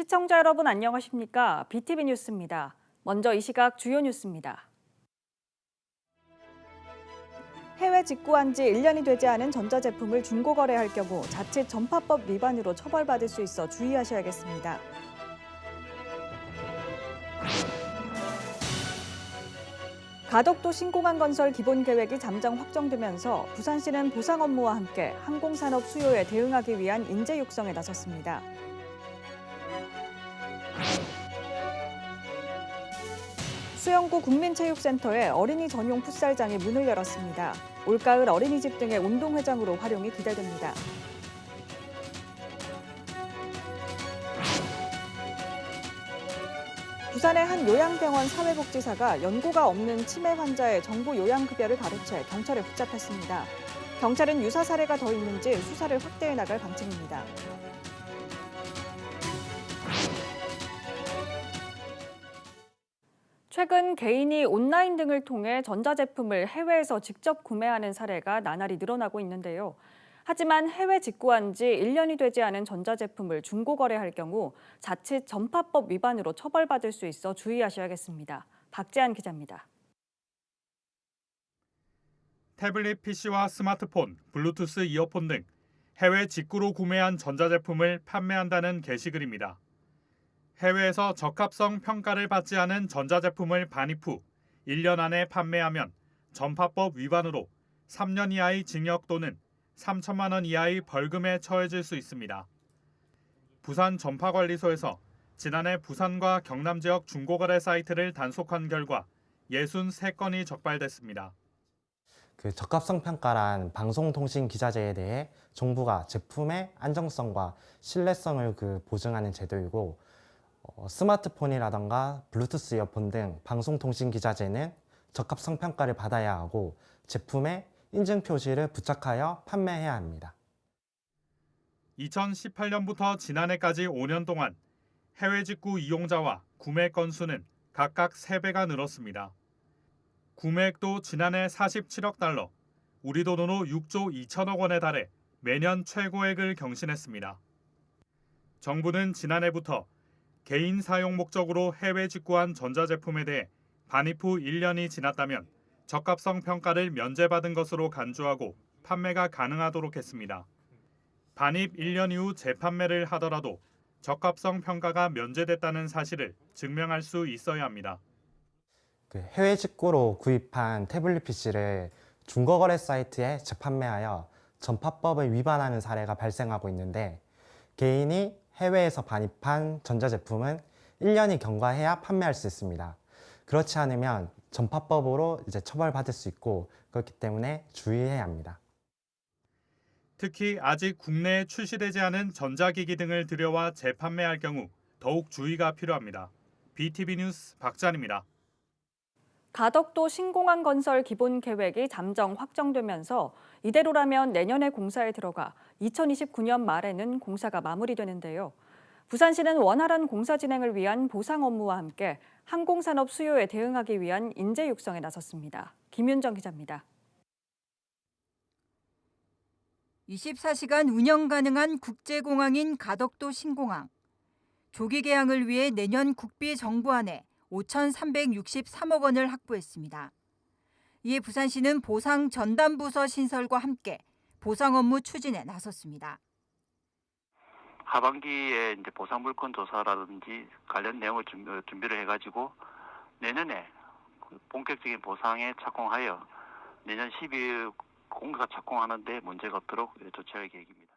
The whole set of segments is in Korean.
시청자 여러분 안녕하십니까? BTV 뉴스입니다. 먼저 이 시각 주요 뉴스입니다. 해외 직구한 지 1년이 되지 않은 전자제품을 중고거래할 경우 자칫 전파법 위반으로 처벌받을 수 있어 주의하셔야겠습니다. 가덕도 신공항 건설 기본 계획이 잠정 확정되면서 부산시는 보상 업무와 함께 항공산업 수요에 대응하기 위한 인재 육성에 나섰습니다. 수영구 국민체육센터에 어린이 전용 풋살장이 문을 열었습니다. 올가을 어린이집 등의 운동회장으로 활용이 기대됩니다. 부산의 한 요양병원 사회복지사가 연고가 없는 치매 환자의 정부 요양급여를 가로채 경찰에 붙잡혔습니다. 경찰은 유사 사례가 더 있는지 수사를 확대해 나갈 방침입니다. 최근 개인이 온라인 등을 통해 전자제품을 해외에서 직접 구매하는 사례가 나날이 늘어나고 있는데요. 하지만 해외 직구한 지 1년이 되지 않은 전자제품을 중고거래할 경우 자칫 전파법 위반으로 처벌받을 수 있어 주의하셔야겠습니다. 박재한 기자입니다. 태블릿 PC와 스마트폰, 블루투스 이어폰 등 해외 직구로 구매한 전자제품을 판매한다는 게시글입니다. 해외에서 적합성 평가를 받지 않은 전자제품을 반입 후 1년 안에 판매하면 전파법 위반으로 3년 이하의 징역 또는 3천만 원 이하의 벌금에 처해질 수 있습니다. 부산 전파관리소에서 지난해 부산과 경남 지역 중고거래 사이트를 단속한 결과 63건이 적발됐습니다. 적합성 평가란 방송통신 기자재에 대해 정부가 제품의 안정성과 신뢰성을 보증하는 제도이고, 스마트폰이라던가 블루투스 이어폰 등 방송통신 기자재는 적합성 평가를 받아야 하고 제품에 인증 표시를 부착하여 판매해야 합니다. 2018년부터 지난해까지 5년 동안 해외 직구 이용자와 구매 건수는 각각 3배가 늘었습니다. 구매액도 지난해 47억 달러, 우리 돈으로 6조 2천억 원에 달해 매년 최고액을 경신했습니다. 정부는 지난해부터 개인 사용 목적으로 해외 직구한 전자제품에 대해 반입 후 1년이 지났다면 적합성 평가를 면제받은 것으로 간주하고 판매가 가능하도록 했습니다. 반입 1년 이후 재판매를 하더라도 적합성 평가가 면제됐다는 사실을 증명할 수 있어야 합니다. 해외 직구로 구입한 태블릿 PC를 중고거래 사이트에 재판매하여 전파법을 위반하는 사례가 발생하고 있는데, 개인이 해외에서 반입한 전자제품은 1년이 경과해야 판매할 수 있습니다. 그렇지 않으면 전파법으로 처벌받을 수 있고, 그렇기 때문에 주의해야 합니다. 특히 아직 국내에 출시되지 않은 전자기기 등을 들여와 재판매할 경우 더욱 주의가 필요합니다. BTV 뉴스 박찬입니다. 가덕도 신공항 건설 기본 계획이 잠정 확정되면서 이대로라면 내년에 공사에 들어가 2029년 말에는 공사가 마무리되는데요. 부산시는 원활한 공사 진행을 위한 보상 업무와 함께 항공산업 수요에 대응하기 위한 인재 육성에 나섰습니다. 김윤정 기자입니다. 24시간 운영 가능한 국제공항인 가덕도 신공항. 조기 개항을 위해 내년 국비 정부안에 5,363억 원을 확보했습니다. 이에 부산시는 보상 전담부서 신설과 함께 보상 업무 추진에 나섰습니다. 하반기에 이제 보상 물건 조사라든지 관련 내용을 준비를 해가지고 내년에 본격적인 보상에 착공하여 내년 12월 공사 착공하는데 문제가 없도록 조치할 계획입니다.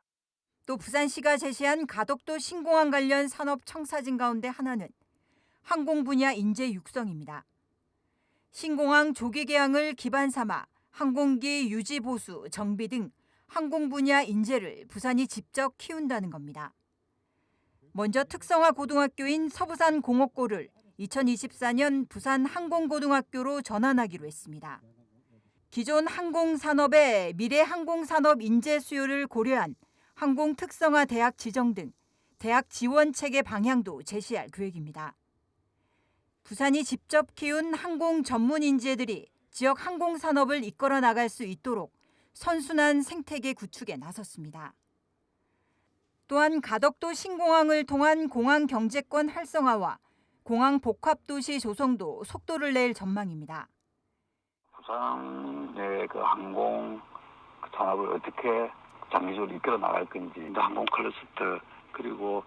또 부산시가 제시한 가덕도 신공항 관련 산업 청사진 가운데 하나는 항공 분야 인재 육성입니다. 신공항 조기 개항을 기반 삼아 항공기 유지 보수, 정비 등 항공 분야 인재를 부산이 직접 키운다는 겁니다. 먼저 특성화 고등학교인 서부산 공업고를 2024년 부산 항공고등학교로 전환하기로 했습니다. 기존 항공산업의 미래 항공산업 인재 수요를 고려한 항공 특성화 대학 지정 등 대학 지원 체계 방향도 제시할 계획입니다. 부산이 직접 키운 항공 전문 인재들이 지역 항공산업을 이끌어 나갈 수 있도록 선순환 생태계 구축에 나섰습니다. 또한 가덕도 신공항을 통한 공항 경제권 활성화와 공항 복합도시 조성도 속도를 낼 전망입니다. 부산의 그 항공 산업을 어떻게 장기적으로 이끌어 나갈 건지, 항공 클러스터 그리고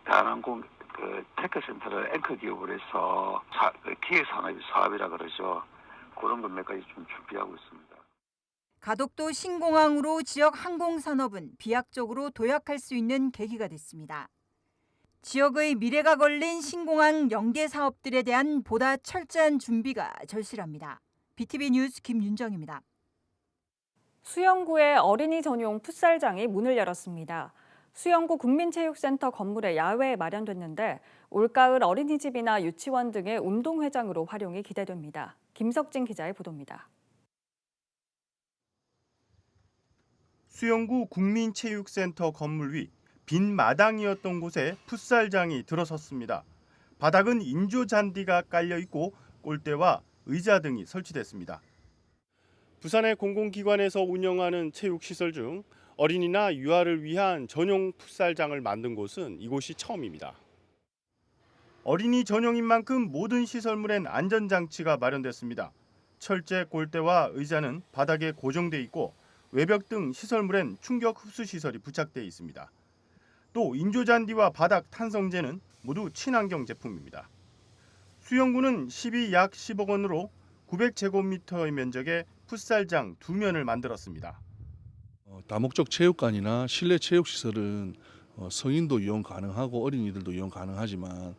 대한항공 그 테크센터를 앵커 기업으로 해서 기획 사업이라 그러죠. 그런 것 몇 가지 좀 준비하고 있습니다. 가덕도 신공항으로 지역 항공산업은 비약적으로 도약할 수 있는 계기가 됐습니다. 지역의 미래가 걸린 신공항 연계 사업들에 대한 보다 철저한 준비가 절실합니다. BTV 뉴스 김윤정입니다. 수영구의 어린이 전용 풋살장이 문을 열었습니다. 수영구 국민체육센터 건물에 야외에 마련됐는데 올가을 어린이집이나 유치원 등의 운동회장으로 활용이 기대됩니다. 김석진 기자의 보도입니다. 수영구 국민체육센터 건물 위 빈 마당이었던 곳에 풋살장이 들어섰습니다. 바닥은 인조 잔디가 깔려 있고 골대와 의자 등이 설치됐습니다. 부산의 공공기관에서 운영하는 체육시설 중 어린이나 유아를 위한 전용 풋살장을 만든 곳은 이곳이 처음입니다. 어린이 전용인 만큼 모든 시설물엔 안전장치가 마련됐습니다. 철제 골대와 의자는 바닥에 고정돼 있고 외벽 등 시설물엔 충격 흡수 시설이 부착돼 있습니다. 또 인조잔디와 바닥 탄성재는 모두 친환경 제품입니다. 수영구는 12약 10억 원으로 900제곱미터의 면적의 풋살장 2면을 만들었습니다. 다목적 체육관이나 실내 체육시설은 성인도 이용 가능하고 어린이들도 이용 가능하지만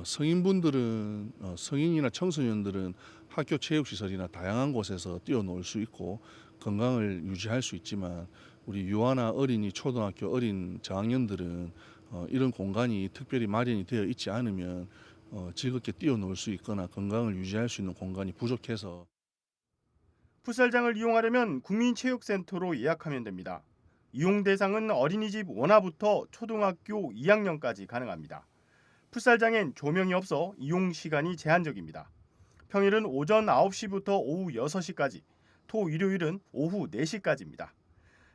성인분들은 성인이나 청소년들은 학교 체육시설이나 다양한 곳에서 뛰어놀 수 있고 건강을 유지할 수 있지만 우리 유아나 어린이, 초등학교 어린 저학년들은 이런 공간이 특별히 마련이 되어 있지 않으면 즐겁게 뛰어놀 수 있거나 건강을 유지할 수 있는 공간이 부족해서 풋살장을 이용하려면 국민체육센터로 예약하면 됩니다. 이용 대상은 어린이집 원화부터 초등학교 2학년까지 가능합니다. 풋살장엔 조명이 없어 이용 시간이 제한적입니다. 평일은 오전 9시부터 오후 6시까지, 토, 일요일은 오후 4시까지입니다.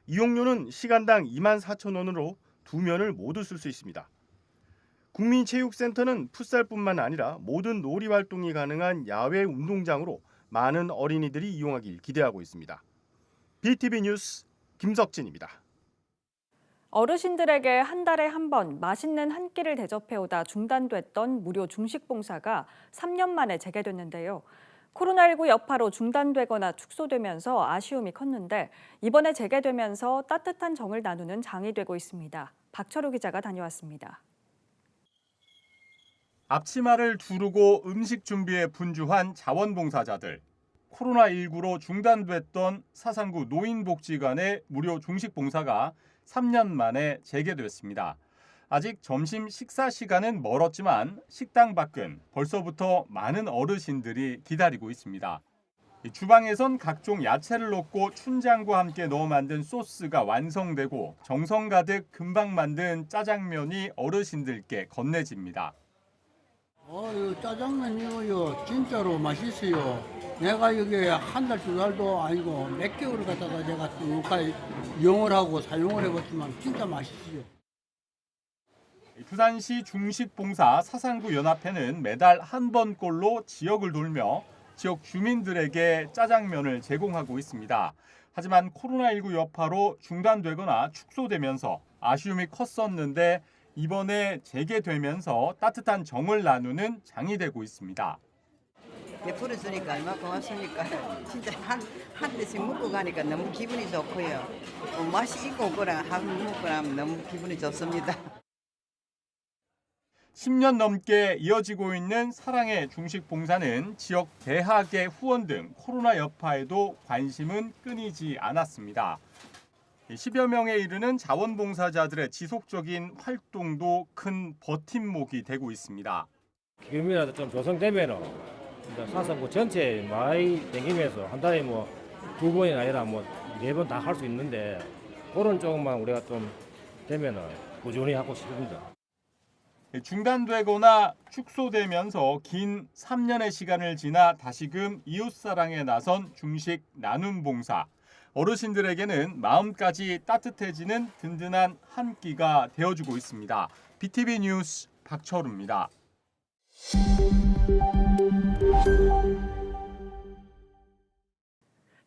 이용료는 시간당 24,000원으로 2면을 모두 쓸 수 있습니다. 국민체육센터는 풋살뿐만 아니라 모든 놀이 활동이 가능한 야외 운동장으로 많은 어린이들이 이용하길 기대하고 있습니다. BTV 뉴스 김석진입니다. 어르신들에게 한 달에 한 번 맛있는 한 끼를 대접해오다 중단됐던 무료 중식 봉사가 3년 만에 재개됐는데요. 코로나19 여파로 중단되거나 축소되면서 아쉬움이 컸는데 이번에 재개되면서 따뜻한 정을 나누는 장이 되고 있습니다. 박철우 기자가 다녀왔습니다. 앞치마를 두르고 음식 준비에 분주한 자원봉사자들. 코로나19로 중단됐던 사상구 노인복지관의 무료 중식 봉사가 3년 만에 재개됐습니다. 아직 점심 식사 시간은 멀었지만 식당 밖은 벌써부터 많은 어르신들이 기다리고 있습니다. 주방에선 각종 야채를 넣고 춘장과 함께 넣어 만든 소스가 완성되고 정성 가득 금방 만든 짜장면이 어르신들께 건네집니다. 이 짜장면이요 진짜로 맛있어요. 내가 여기 한 달, 두 달도 아니고 몇 개월을 갖다가 제가 여기까지 이용을 하고 사용을 해봤지만 진짜 맛있어요. 부산시 중식봉사 사상구 연합회는 매달 한 번꼴로 지역을 돌며 지역 주민들에게 짜장면을 제공하고 있습니다. 하지만 코로나19 여파로 중단되거나 축소되면서 아쉬움이 컸었는데 이번에 재개되면서 따뜻한 정을 나누는 장이 되고 있습니다. 베풀어 주니까 얼마나 고맙습니까. 진짜 한 대씩 먹고 가니까 너무 기분이 좋고요. 맛이 있고 없거나 한 먹고 나면 너무 기분이 좋습니다. 10년 넘게 이어지고 있는 사랑의 중식 봉사는 지역 대학의 후원 등 코로나 여파에도 관심은 끊이지 않았습니다. 10여 명에 이르는 자원봉사자들의 지속적인 활동도 큰 버팀목이 되고 있습니다. 기금이라도 좀 조성되면은 사상구 전체 많이 댕기면서 한 달에 뭐 2번이 아니라 뭐 4번 다 할 수 있는데 그런 쪽만 우리가 좀 되면은 꾸준히 하고 싶습니다. 중단되거나 축소되면서 긴 3년의 시간을 지나 다시금 이웃사랑에 나선 중식 나눔 봉사. 어르신들에게는 마음까지 따뜻해지는 든든한 한 끼가 되어주고 있습니다. BTV 뉴스 박철우입니다.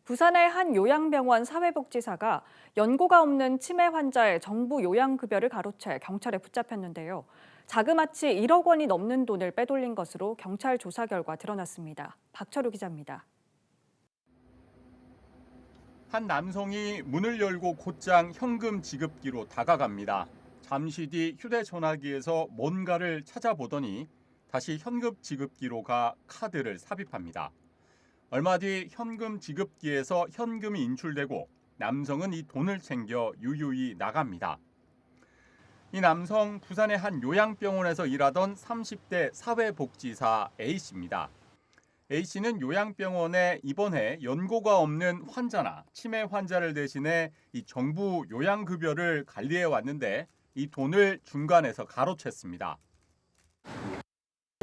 부산의 한 요양병원 사회복지사가 연고가 없는 치매 환자의 정부 요양급여를 가로채 경찰에 붙잡혔는데요. 자그마치 1억 원이 넘는 돈을 빼돌린 것으로 경찰 조사 결과 드러났습니다. 박철우 기자입니다. 한 남성이 문을 열고 곧장 현금 지급기로 다가갑니다. 잠시 뒤 휴대전화기에서 뭔가를 찾아보더니 다시 현금 지급기로 가 카드를 삽입합니다. 얼마 뒤 현금 지급기에서 현금이 인출되고 남성은 이 돈을 챙겨 유유히 나갑니다. 이 남성 부산의 한 요양병원에서 일하던 30대 사회복지사 A씨입니다. A씨는 요양병원에 입원해 연고가 없는 환자나 치매 환자를 대신해 이 정부 요양급여를 관리해 왔는데 이 돈을 중간에서 가로챘습니다.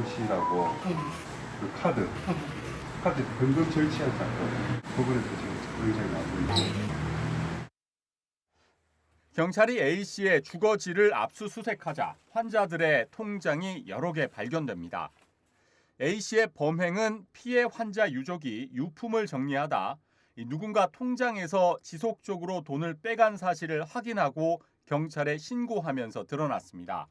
C라고 그 카드 변경 절취한 사건 부분에서 지금 의장이 나오고 있습니다. 경찰이 A씨의 주거지를 압수수색하자 환자들의 통장이 여러 개 발견됩니다. A씨의 범행은 피해 환자 유족이 유품을 정리하다 누군가 통장에서 지속적으로 돈을 빼간 사실을 확인하고 경찰에 신고하면서 드러났습니다.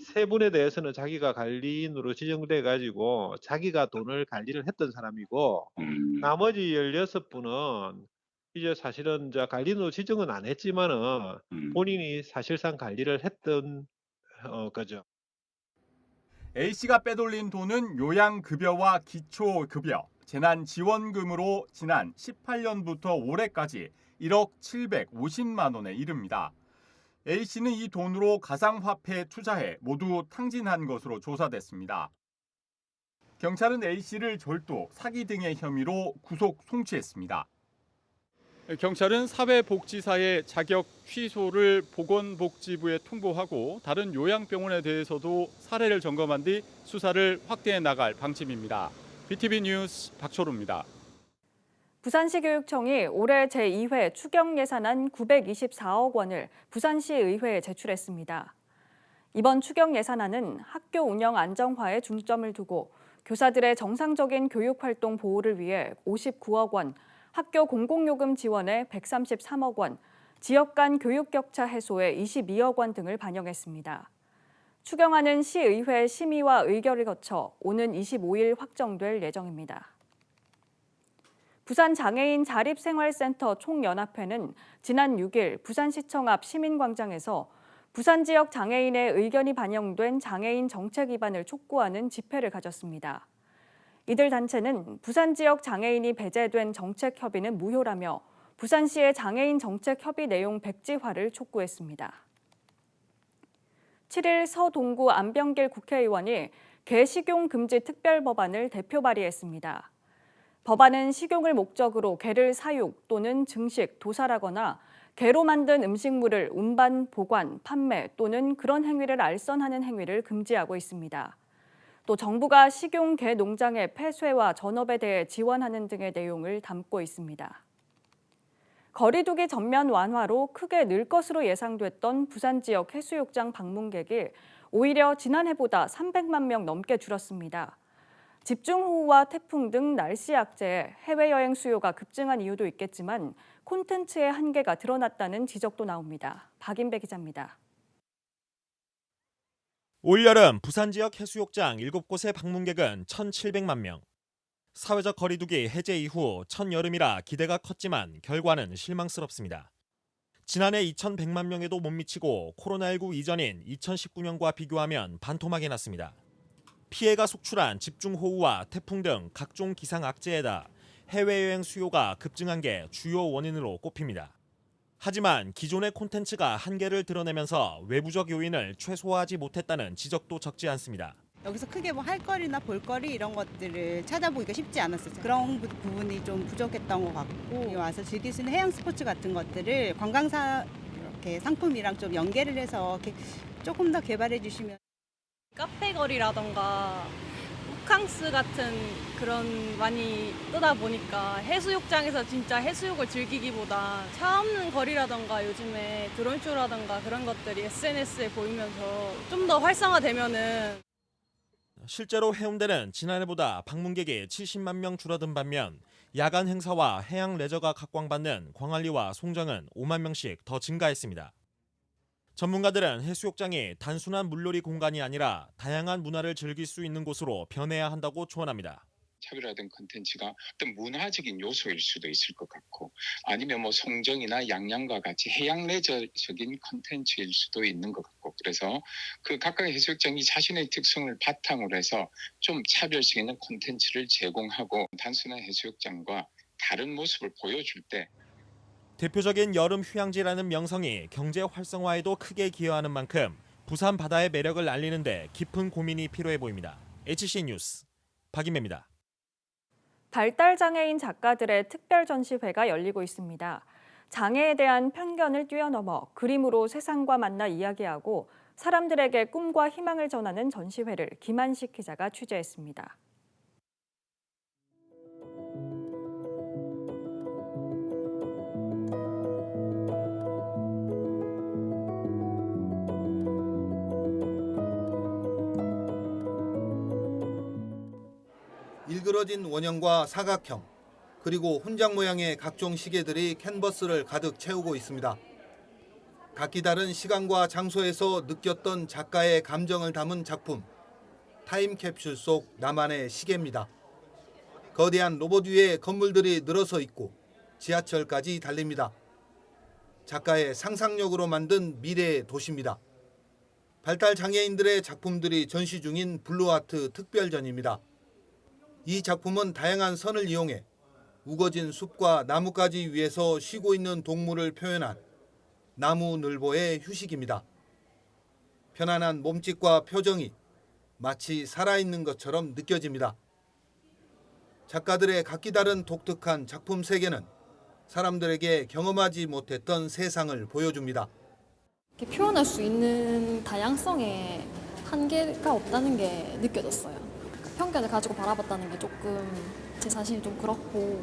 세 분에 대해서는 자기가 관리인으로 지정돼 가지고 자기가 돈을 관리를 했던 사람이고 나머지 16분은 이제 사실은 관리인으로 지정은 안 했지만은 본인이 사실상 관리를 했던 거죠. A씨가 빼돌린 돈은 요양급여와 기초급여, 재난지원금으로 지난 18년부터 올해까지 1억 750만 원에 이릅니다. A씨는 이 돈으로 가상화폐에 투자해 모두 탕진한 것으로 조사됐습니다. 경찰은 A씨를 절도, 사기 등의 혐의로 구속 송치했습니다. 경찰은 사회복지사의 자격 취소를 보건복지부에 통보하고 다른 요양병원에 대해서도 사례를 점검한 뒤 수사를 확대해 나갈 방침입니다. BTV 뉴스 박철우입니다. 부산시 교육청이 올해 제2회 추경 예산안 924억 원을 부산시 의회에 제출했습니다. 이번 추경 예산안은 학교 운영 안정화에 중점을 두고 교사들의 정상적인 교육활동 보호를 위해 59억 원, 학교 공공요금 지원에 133억 원, 지역 간 교육 격차 해소에 22억 원 등을 반영했습니다. 추경안은 시의회 심의와 의결을 거쳐 오는 25일 확정될 예정입니다. 부산장애인 자립생활센터 총연합회는 지난 6일 부산시청 앞 시민광장에서 부산 지역 장애인의 의견이 반영된 장애인 정책 위반을 촉구하는 집회를 가졌습니다. 이들 단체는 부산 지역 장애인이 배제된 정책 협의는 무효라며 부산시의 장애인 정책 협의 내용 백지화를 촉구했습니다. 7일 서동구 안병길 국회의원이 개식용 금지 특별법안을 대표 발의했습니다. 법안은 식용을 목적으로 개를 사육 또는 증식, 도살하거나 개로 만든 음식물을 운반, 보관, 판매 또는 그런 행위를 알선하는 행위를 금지하고 있습니다. 또 정부가 식용 개 농장의 폐쇄와 전업에 대해 지원하는 등의 내용을 담고 있습니다. 거리두기 전면 완화로 크게 늘 것으로 예상됐던 부산 지역 해수욕장 방문객이 오히려 지난해보다 300만 명 넘게 줄었습니다. 집중호우와 태풍 등 날씨 악재에 해외여행 수요가 급증한 이유도 있겠지만 콘텐츠의 한계가 드러났다는 지적도 나옵니다. 박인배 기자입니다. 올여름 부산 지역 해수욕장 7곳의 방문객은 1,700만 명. 사회적 거리두기 해제 이후 첫 여름이라 기대가 컸지만 결과는 실망스럽습니다. 지난해 2,100만 명에도 못 미치고 코로나19 이전인 2019년과 비교하면 반토막이 났습니다. 피해가 속출한 집중호우와 태풍 등 각종 기상 악재에다 해외여행 수요가 급증한 게 주요 원인으로 꼽힙니다. 하지만 기존의 콘텐츠가 한계를 드러내면서 외부적 요인을 최소화하지 못했다는 지적도 적지 않습니다. 여기서 크게 뭐 할 거리나 볼 거리 이런 것들을 찾아보기가 쉽지 않았어요. 그런 부분이 좀 부족했던 것 같고 와서 즐길 수 있는 해양 스포츠 같은 것들을 관광사 이렇게 상품이랑 좀 연계를 해서 이렇게 조금 더 개발해 주시면 카페 거리라던가 호캉스 같은 그런 많이 뜨다 보니까 해수욕장에서 진짜 해수욕을 즐기기보다 차 없는 거리라던가 요즘에 드론쇼라던가 그런 것들이 SNS에 보이면서 좀 더 활성화되면은 실제로 해운대는 지난해보다 방문객이 70만 명 줄어든 반면 야간 행사와 해양 레저가 각광받는 광안리와 송정은 5만 명씩 더 증가했습니다. 전문가들은 해수욕장이 단순한 물놀이 공간이 아니라 다양한 문화를 즐길 수 있는 곳으로 변해야 한다고 조언합니다. 차별화된 콘텐츠가 어떤 문화적인 요소일 수도 있을 것 같고 아니면 뭐 송정이나 양양과 같이 해양 레저적인 콘텐츠일 수도 있는 것 같고 그래서 그 각각의 해수욕장이 자신의 특성을 바탕으로 해서 좀 차별성 있는 콘텐츠를 제공하고 단순한 해수욕장과 다른 모습을 보여줄 때 대표적인 여름 휴양지라는 명성이 경제 활성화에도 크게 기여하는 만큼 부산 바다의 매력을 알리는 데 깊은 고민이 필요해 보입니다. HC 뉴스 박인매입니다. 발달장애인 작가들의 특별 전시회가 열리고 있습니다. 장애에 대한 편견을 뛰어넘어 그림으로 세상과 만나 이야기하고 사람들에게 꿈과 희망을 전하는 전시회를 김한식 기자가 취재했습니다. 일그러진 원형과 사각형, 그리고 훈장 모양의 각종 시계들이 캔버스를 가득 채우고 있습니다. 각기 다른 시간과 장소에서 느꼈던 작가의 감정을 담은 작품, 타임캡슐 속 나만의 시계입니다. 거대한 로봇 위에 건물들이 늘어서 있고 지하철까지 달립니다. 작가의 상상력으로 만든 미래의 도시입니다. 발달 장애인들의 작품들이 전시 중인 블루아트 특별전입니다. 이 작품은 다양한 선을 이용해 우거진 숲과 나뭇가지 위에서 쉬고 있는 동물을 표현한 나무늘보의 휴식입니다. 편안한 몸짓과 표정이 마치 살아있는 것처럼 느껴집니다. 작가들의 각기 다른 독특한 작품 세계는 사람들에게 경험하지 못했던 세상을 보여줍니다. 표현할 수 있는 다양성에 한계가 없다는 게 느껴졌어요. 편견을 가지고 바라봤다는 게 조금 제 자신이 좀 그렇고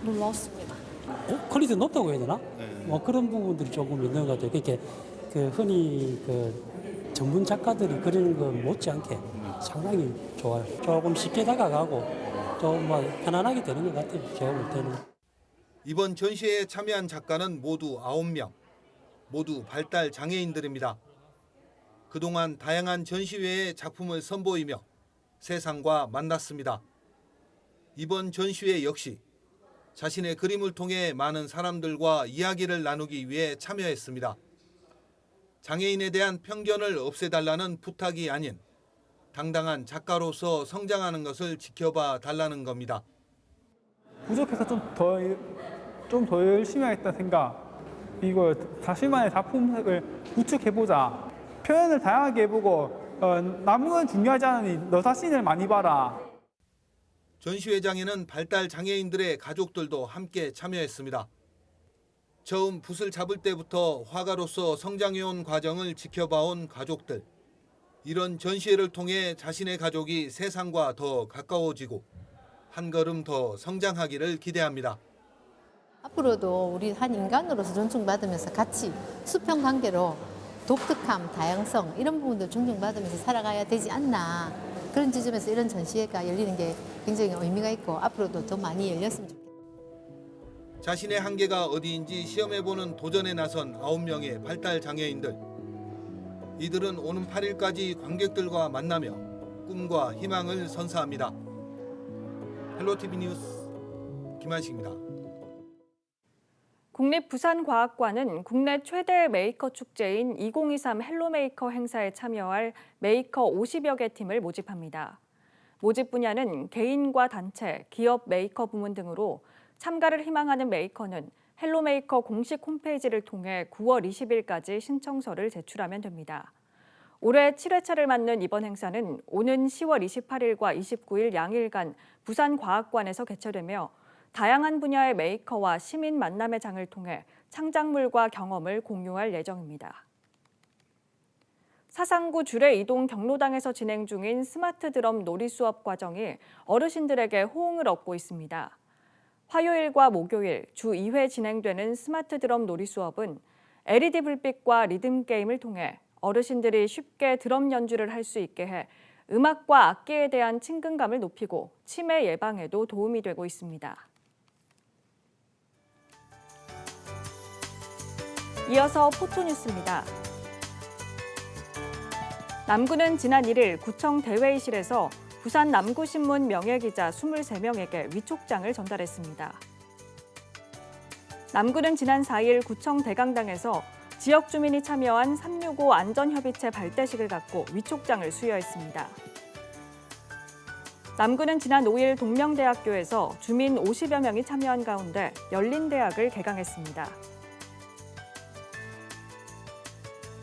놀라웠습니다. 퀄리티 높다고 해야 되나? 뭐 그런 부분들이 조금 있는 것 같아요. 그렇게 흔히 전문 작가들이 그리는 것 못지않게 상당히 좋아요. 조금 쉽게 다가가고 좀 편안하게 되는 것 같아요. 제가 볼 때는. 이번 전시회에 참여한 작가는 모두 9명, 모두 발달 장애인들입니다. 그동안 다양한 전시회에 작품을 선보이며 세상과 만났습니다. 이번 전시회 역시 자신의 그림을 통해 많은 사람들과 이야기를 나누기 위해 참여했습니다. 장애인에 대한 편견을 없애달라는 부탁이 아닌 당당한 작가로서 성장하는 것을 지켜봐 달라는 겁니다. 부족해서 좀 더 열심히 하겠다는 생각, 이거 자신만의 작품을 구축해보자. 표현을 다양하게 해보고 남은 중요하지 않으니 너 자신을 많이 봐라. 전시회장에는 발달 장애인들의 가족들도 함께 참여했습니다. 처음 붓을 잡을 때부터 화가로서 성장해온 과정을 지켜봐온 가족들. 이런 전시회를 통해 자신의 가족이 세상과 더 가까워지고 한 걸음 더 성장하기를 기대합니다. 앞으로도 우리 한 인간으로서 존중받으면서 같이 수평 관계로 독특함, 다양성 이런 부분들 존중받으면서 살아가야 되지 않나. 그런 지점에서 이런 전시회가 열리는 게 굉장히 의미가 있고 앞으로도 더 많이 열렸으면 좋겠습니다. 자신의 한계가 어디인지 시험해보는 도전에 나선 9명의 발달 장애인들. 이들은 오는 8일까지 관객들과 만나며 꿈과 희망을 선사합니다. 헬로티비 뉴스 김한식입니다. 국립부산과학관은 국내 최대 메이커 축제인 2023 헬로메이커 행사에 참여할 메이커 50여 개 팀을 모집합니다. 모집 분야는 개인과 단체, 기업 메이커 부문 등으로 참가를 희망하는 메이커는 헬로메이커 공식 홈페이지를 통해 9월 20일까지 신청서를 제출하면 됩니다. 올해 7회차를 맞는 이번 행사는 오는 10월 28일과 29일 양일간 부산과학관에서 개최되며 다양한 분야의 메이커와 시민 만남의 장을 통해 창작물과 경험을 공유할 예정입니다. 사상구 주례 이동 경로당에서 진행 중인 스마트 드럼 놀이 수업 과정이 어르신들에게 호응을 얻고 있습니다. 화요일과 목요일 주 2회 진행되는 스마트 드럼 놀이 수업은 LED 불빛과 리듬 게임을 통해 어르신들이 쉽게 드럼 연주를 할 수 있게 해 음악과 악기에 대한 친근감을 높이고 치매 예방에도 도움이 되고 있습니다. 이어서 포토뉴스입니다. 남구는 지난 1일 구청 대회의실에서 부산 남구신문 명예기자 23명에게 위촉장을 전달했습니다. 남구는 지난 4일 구청 대강당에서 지역 주민이 참여한 365 안전협의체 발대식을 갖고 위촉장을 수여했습니다. 남구는 지난 5일 동명대학교에서 주민 50여 명이 참여한 가운데 열린대학을 개강했습니다.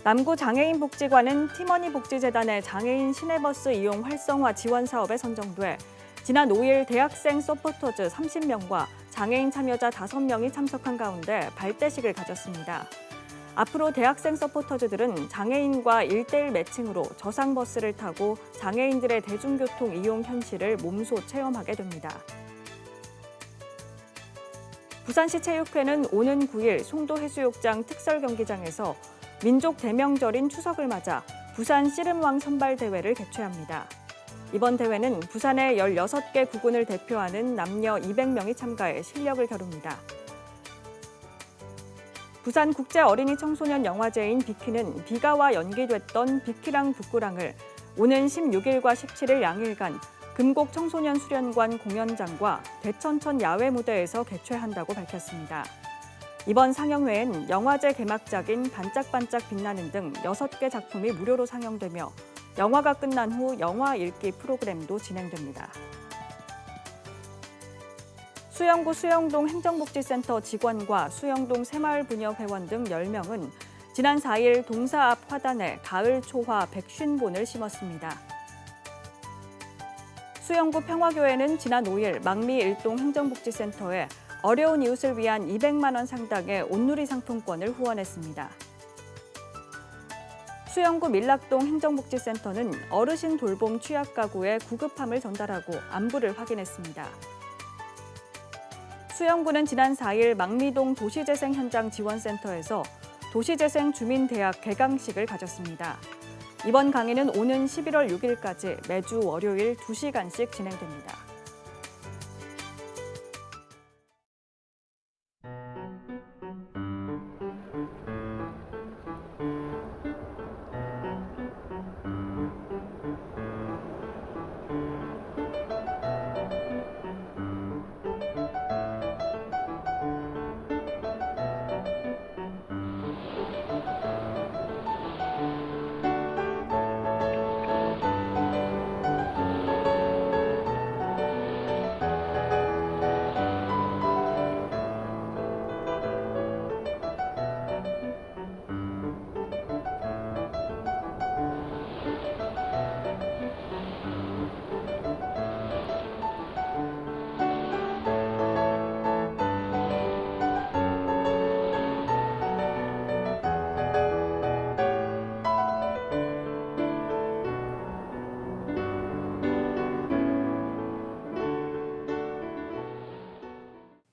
남구 장애인복지관은 티머니 복지재단의 장애인 시내버스 이용 활성화 지원 사업에 선정돼 지난 5일 대학생 서포터즈 30명과 장애인 참여자 5명이 참석한 가운데 발대식을 가졌습니다. 앞으로 대학생 서포터즈들은 장애인과 1:1 매칭으로 저상버스를 타고 장애인들의 대중교통 이용 현실을 몸소 체험하게 됩니다. 부산시 체육회는 오는 9일 송도해수욕장 특설경기장에서 민족 대명절인 추석을 맞아 부산 씨름왕 선발대회를 개최합니다. 이번 대회는 부산의 16개 구군을 대표하는 남녀 200명이 참가해 실력을 겨룹니다. 부산국제어린이 청소년 영화제인 비키는 비가와 연기됐던 비키랑 북구랑을 오는 16일과 17일 양일간 금곡 청소년 수련관 공연장과 대천천 야외 무대에서 개최한다고 밝혔습니다. 이번 상영회엔 영화제 개막작인 반짝반짝 빛나는 등 6개 작품이 무료로 상영되며 영화가 끝난 후 영화 읽기 프로그램도 진행됩니다. 수영구 수영동 행정복지센터 직원과 수영동 새마을분협회원 등 10명은 지난 4일 동사 앞 화단에 가을 초화 150본을 심었습니다. 수영구 평화교회는 지난 5일 망미 일동 행정복지센터에 어려운 이웃을 위한 200만 원 상당의 온누리 상품권을 후원했습니다. 수영구 밀락동 행정복지센터는 어르신 돌봄 취약 가구에 구급함을 전달하고 안부를 확인했습니다. 수영구는 지난 4일 망미동 도시재생 현장 지원센터에서 도시재생 주민대학 개강식을 가졌습니다. 이번 강의는 오는 11월 6일까지 매주 월요일 2시간씩 진행됩니다.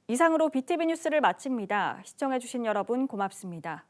이상으로 BTV 뉴스를 마칩니다. 시청해주신 여러분 고맙습니다.